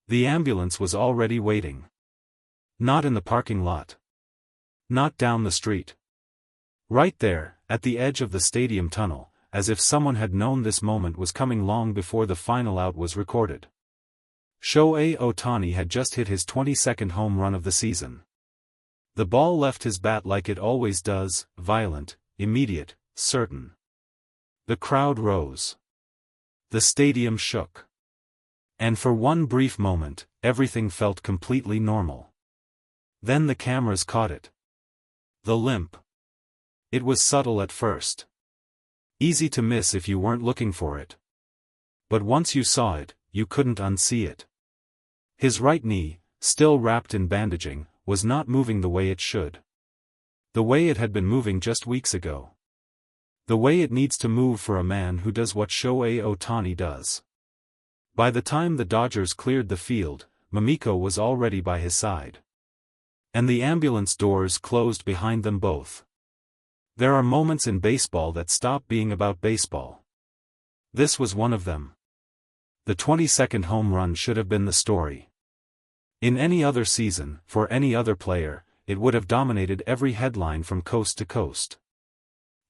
The ambulance was already waiting. Not in the parking lot. Not down the street. Right there, at the edge of the stadium tunnel, as if someone had known this moment was coming long before the final out was recorded. Shohei Ohtani had just hit his 22nd home run of the season. The ball left his bat like it always does, violent, immediate, certain. The crowd rose. The stadium shook. And for one brief moment, everything felt completely normal. Then the cameras caught it. The limp. It was subtle at first. Easy to miss if you weren't looking for it. But once you saw it, you couldn't unsee it. His right knee, still wrapped in bandaging, was not moving the way it should. The way it had been moving just weeks ago. The way it needs to move for a man who does what Shohei Ohtani does. By the time the Dodgers cleared the field, Mamiko was already by his side. And the ambulance doors closed behind them both. There are moments in baseball that stop being about baseball. This was one of them. The 22nd home run should have been the story. In any other season, for any other player, it would have dominated every headline from coast to coast.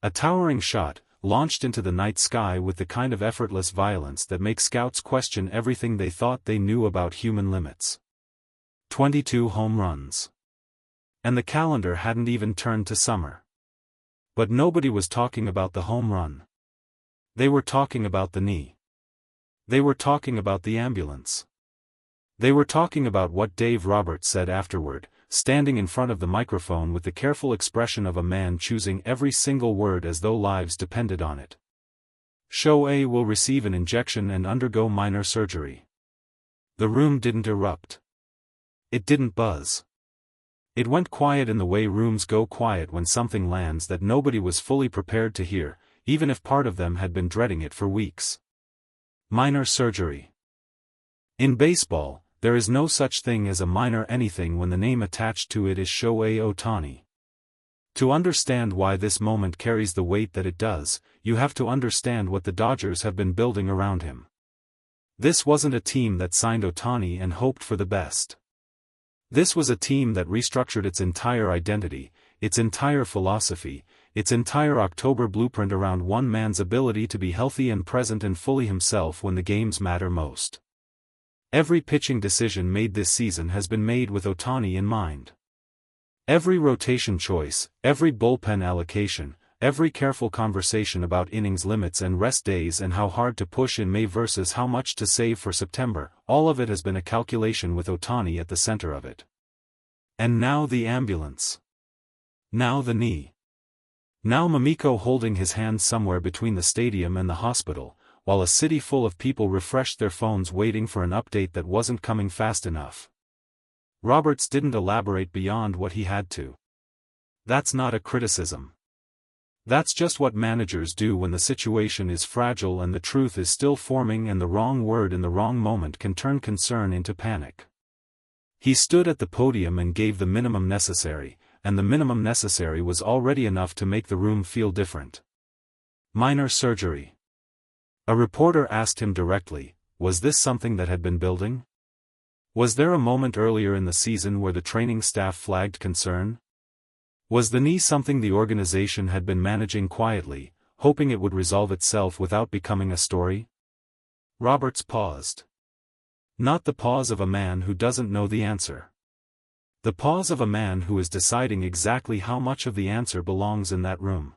A towering shot, launched into the night sky with the kind of effortless violence that makes scouts question everything they thought they knew about human limits. 22 home runs. And the calendar hadn't even turned to summer. But nobody was talking about the home run. They were talking about the knee. They were talking about the ambulance. They were talking about what Dave Roberts said afterward, standing in front of the microphone with the careful expression of a man choosing every single word as though lives depended on it. Shohei will receive an injection and undergo minor surgery. The room didn't erupt. It didn't buzz. It went quiet in the way rooms go quiet when something lands that nobody was fully prepared to hear, even if part of them had been dreading it for weeks. Minor surgery. In baseball, there is no such thing as a minor anything when the name attached to it is Shohei Ohtani. To understand why this moment carries the weight that it does, you have to understand what the Dodgers have been building around him. This wasn't a team that signed Ohtani and hoped for the best. This was a team that restructured its entire identity, its entire philosophy, its entire October blueprint around one man's ability to be healthy and present and fully himself when the games matter most. Every pitching decision made this season has been made with Ohtani in mind. Every rotation choice, every bullpen allocation, every careful conversation about innings limits and rest days and how hard to push in May versus how much to save for September, all of it has been a calculation with Ohtani at the center of it. And now the ambulance. Now the knee. Now Mamiko holding his hand somewhere between the stadium and the hospital, while a city full of people refreshed their phones waiting for an update that wasn't coming fast enough. Roberts didn't elaborate beyond what he had to. That's not a criticism. That's just what managers do when the situation is fragile and the truth is still forming and the wrong word in the wrong moment can turn concern into panic. He stood at the podium and gave the minimum necessary, and the minimum necessary was already enough to make the room feel different. Minor surgery. A reporter asked him directly, was this something that had been building? Was there a moment earlier in the season where the training staff flagged concern? Was the knee something the organization had been managing quietly, hoping it would resolve itself without becoming a story? Roberts paused. Not the pause of a man who doesn't know the answer. The pause of a man who is deciding exactly how much of the answer belongs in that room.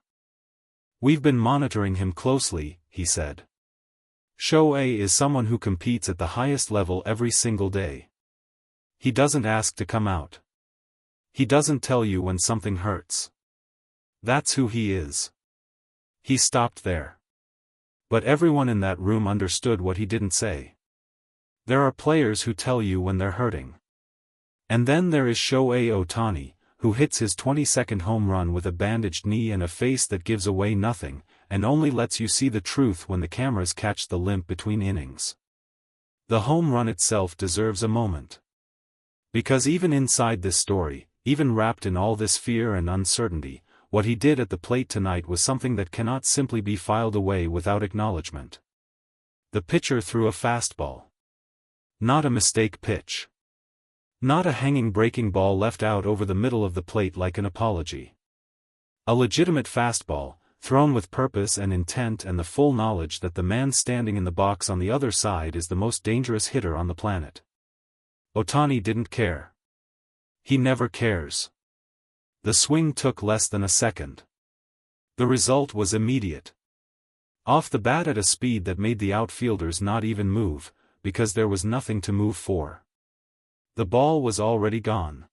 We've been monitoring him closely, he said. Shohei is someone who competes at the highest level every single day. He doesn't ask to come out. He doesn't tell you when something hurts. That's who he is. He stopped there. But everyone in that room understood what he didn't say. There are players who tell you when they're hurting. And then there is Shohei Ohtani, who hits his 22nd home run with a bandaged knee and a face that gives away nothing, and only lets you see the truth when the cameras catch the limp between innings. The home run itself deserves a moment. Because even inside this story, even wrapped in all this fear and uncertainty, what he did at the plate tonight was something that cannot simply be filed away without acknowledgement. The pitcher threw a fastball. Not a mistake pitch. Not a hanging breaking ball left out over the middle of the plate like an apology. A legitimate fastball, thrown with purpose and intent and the full knowledge that the man standing in the box on the other side is the most dangerous hitter on the planet. Ohtani didn't care. He never cares. The swing took less than a second. The result was immediate. Off the bat at a speed that made the outfielders not even move, because there was nothing to move for. The ball was already gone.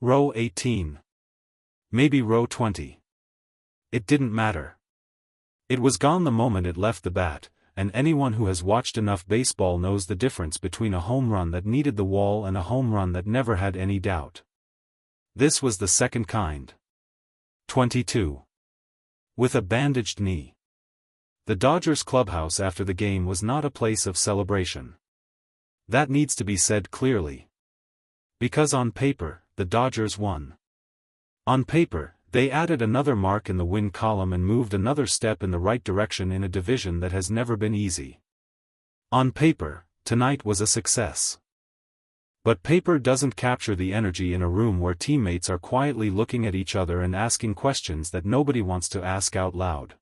Row 18. Maybe row 20. It didn't matter. It was gone the moment it left the bat, and anyone who has watched enough baseball knows the difference between a home run that needed the wall and a home run that never had any doubt. This was the second kind. 22. With a bandaged knee. The Dodgers clubhouse after the game was not a place of celebration. That needs to be said clearly. Because on paper, the Dodgers won. On paper, they added another mark in the win column and moved another step in the right direction in a division that has never been easy. On paper, tonight was a success. But paper doesn't capture the energy in a room where teammates are quietly looking at each other and asking questions that nobody wants to ask out loud.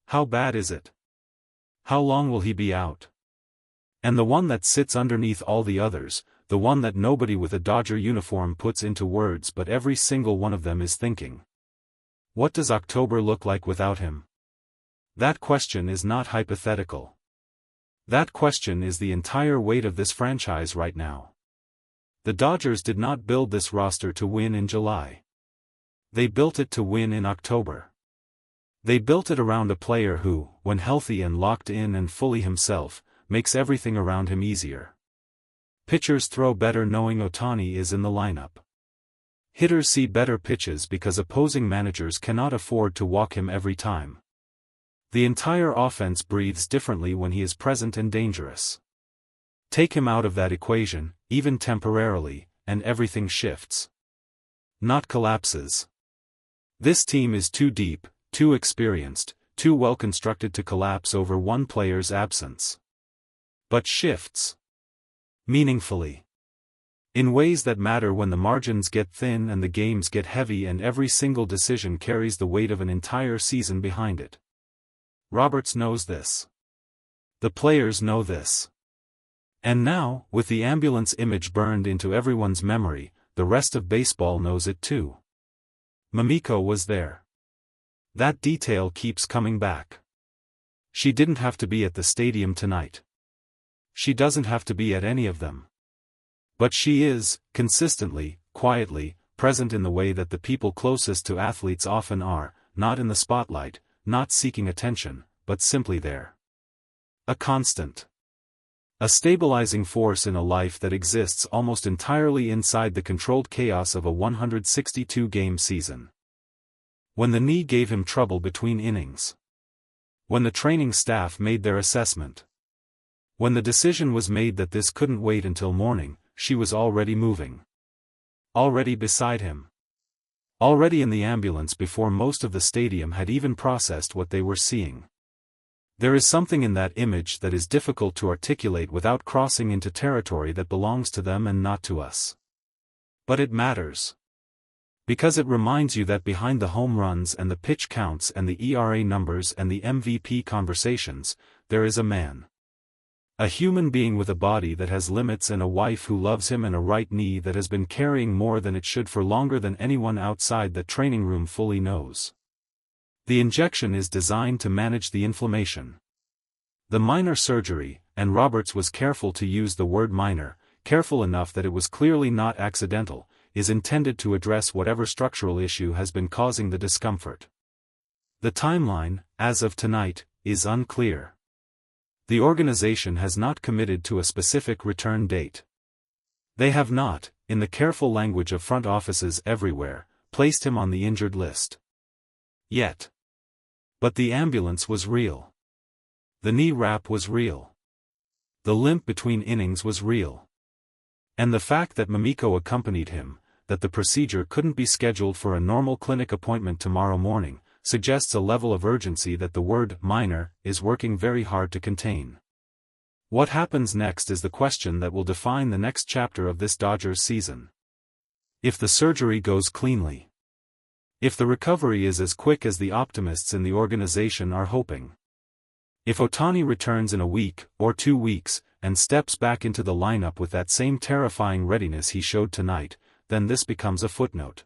How bad is it? How long will he be out? And the one that sits underneath all the others, the one that nobody with a Dodger uniform puts into words but every single one of them is thinking. What does October look like without him? That question is not hypothetical. That question is the entire weight of this franchise right now. The Dodgers did not build this roster to win in July. They built it to win in October. They built it around a player who, when healthy and locked in and fully himself, makes everything around him easier. Pitchers throw better knowing Ohtani is in the lineup. Hitters see better pitches because opposing managers cannot afford to walk him every time. The entire offense breathes differently when he is present and dangerous. Take him out of that equation, even temporarily, and everything shifts. Not collapses. This team is too deep, too experienced, too well constructed to collapse over one player's absence. But shifts. Meaningfully. In ways that matter when the margins get thin and the games get heavy and every single decision carries the weight of an entire season behind it. Roberts knows this. The players know this. And now, with the ambulance image burned into everyone's memory, the rest of baseball knows it too. Mamiko was there. That detail keeps coming back. She didn't have to be at the stadium tonight. She doesn't have to be at any of them. But she is, consistently, quietly, present in the way that the people closest to athletes often are, not in the spotlight, not seeking attention, but simply there. A constant. A stabilizing force in a life that exists almost entirely inside the controlled chaos of a 162-game season. When the knee gave him trouble between innings. When the training staff made their assessment. When the decision was made that this couldn't wait until morning, she was already moving. Already beside him. Already in the ambulance before most of the stadium had even processed what they were seeing. There is something in that image that is difficult to articulate without crossing into territory that belongs to them and not to us. But it matters. Because it reminds you that behind the home runs and the pitch counts and the ERA numbers and the MVP conversations, there is a man. A human being with a body that has limits and a wife who loves him and a right knee that has been carrying more than it should for longer than anyone outside the training room fully knows. The injection is designed to manage the inflammation. The minor surgery, and Roberts was careful to use the word minor, careful enough that it was clearly not accidental, is intended to address whatever structural issue has been causing the discomfort. The timeline, as of tonight, is unclear. The organization has not committed to a specific return date. They have not, in the careful language of front offices everywhere, placed him on the injured list. Yet. But the ambulance was real. The knee wrap was real. The limp between innings was real. And the fact that Mamiko accompanied him, that the procedure couldn't be scheduled for a normal clinic appointment tomorrow morning, suggests a level of urgency that the word minor is working very hard to contain. What happens next is the question that will define the next chapter of this Dodgers season. If the surgery goes cleanly. If the recovery is as quick as the optimists in the organization are hoping. If Ohtani returns in a week, or 2 weeks, and steps back into the lineup with that same terrifying readiness he showed tonight, then this becomes a footnote.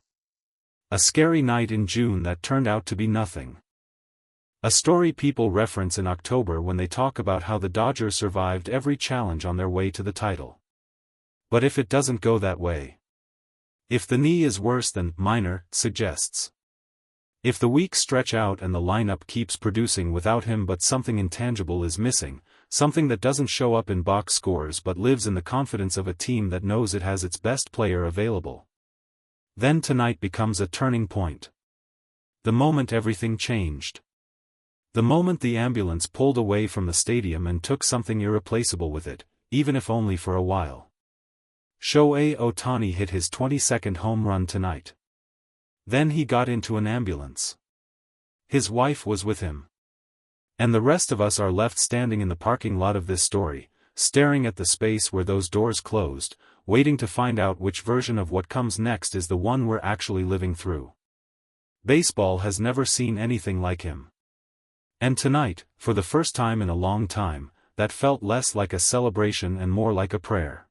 A scary night in June that turned out to be nothing. A story people reference in October when they talk about how the Dodgers survived every challenge on their way to the title. But if it doesn't go that way? If the knee is worse than minor suggests. If the weeks stretch out and the lineup keeps producing without him but something intangible is missing, something that doesn't show up in box scores but lives in the confidence of a team that knows it has its best player available. Then tonight becomes a turning point. The moment everything changed. The moment the ambulance pulled away from the stadium and took something irreplaceable with it, even if only for a while. Shohei Ohtani hit his 22nd home run tonight. Then he got into an ambulance. His wife was with him. And the rest of us are left standing in the parking lot of this story, staring at the space where those doors closed, waiting to find out which version of what comes next is the one we're actually living through. Baseball has never seen anything like him. And tonight, for the first time in a long time, that felt less like a celebration and more like a prayer.